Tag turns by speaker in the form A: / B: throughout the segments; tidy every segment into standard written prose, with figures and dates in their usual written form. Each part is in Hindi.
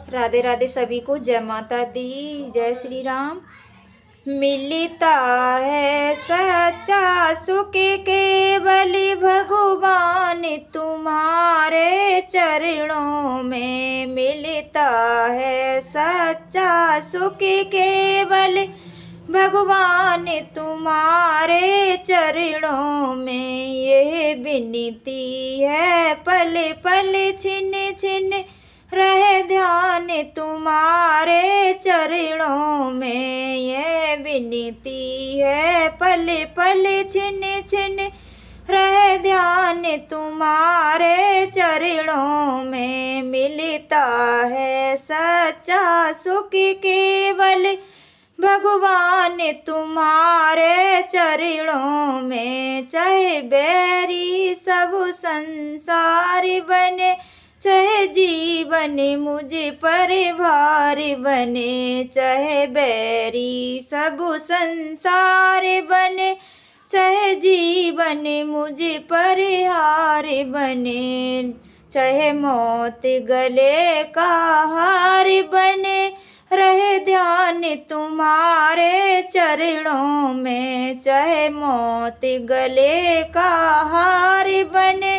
A: राधे राधे सभी को। जय माता दी, जय श्री राम। मिलता है सच्चा सुख केवल भगवान तुम्हारे चरणों में। मिलता है सच्चा सुख केवल भगवान तुम्हारे चरणों में। ये विनती है पल पल छिन छिन रहे ध्यान तुम्हारे चरणों में। ये विनती है पल पल छिन छिन रहे ध्यान तुम्हारे चरणों में। मिलता है सच्चा सुख केवल भगवान तुम्हारे चरणों में। चाहे बैरी सब संसार बने, चाहे जीवन मुझे पर भार बने। चाहे बैरी सब संसार बने, चाहे जीवन मुझे पर हार बने। चाहे मौत गले का हार बने, रहे ध्यान तुम्हारे चरणों में। चाहे मौत गले का हार बने,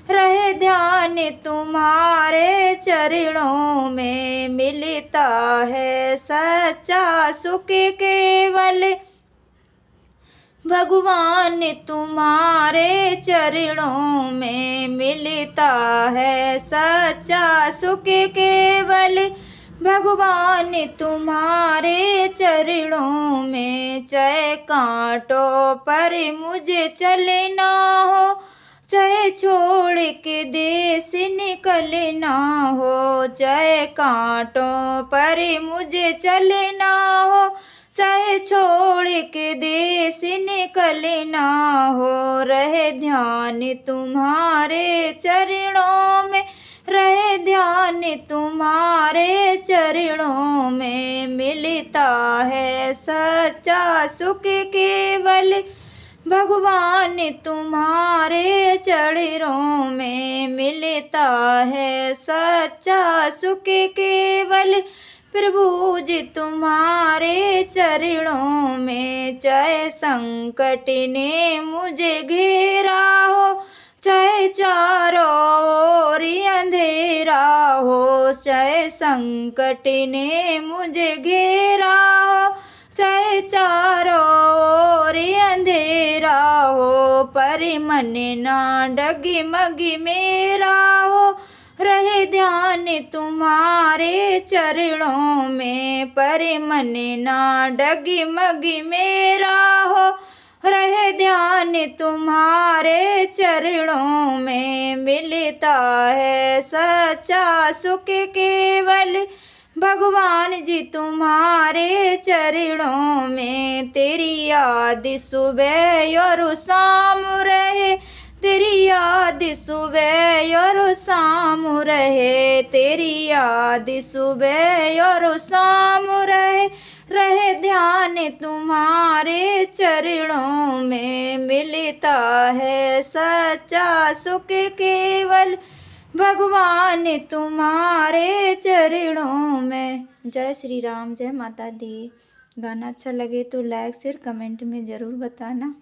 A: रहे ध्यान तुम्हारे चरणों में। मिलता है सच्चा सुख केवल भगवान तुम्हारे चरणों में। मिलता है सच्चा सुख केवल भगवान तुम्हारे चरणों में। चाहे कांटों पर मुझे चलना हो, चाहे छोड़ के देश निकलना हो। चाहे कांटों पर मुझे चलना हो, चाहे छोड़ के देश निकलना हो। रहे ध्यान तुम्हारे चरणों में, रहे ध्यान तुम्हारे चरणों में। मिलता है सच्चा सुख केवल भगवान तुम्हारे चरणों में। मिलता है सच्चा सुख केवल प्रभु जी तुम्हारे चरणों में। चाहे संकट ने मुझे घेरा हो, चाहे चारों ओर अंधेरा हो। चाहे संकट ने मुझे घेरा हो, चाहे चारों ओर अंधेरा हो। पर मन ना डगमगी मेरा हो, रहे ध्यान तुम्हारे चरणों में। पर मन ना डगमगी मेरा हो, रहे ध्यान तुम्हारे चरणों में। मिलता है सच्चा सुख केवल भगवान जी तुम्हारे चरणों में। तेरी याद सुबह और शाम रहे, तेरी याद सुबह और शाम रहे। तेरी याद सुबह और शाम रहे, रहे ध्यान तुम्हारे चरणों में। मिलता है सच्चा सुख केवल भगवान तुम्हारे चरणों में। जय श्री राम, जय माता दी। गाना अच्छा लगे तो लाइक शेयर कमेंट में ज़रूर बताना।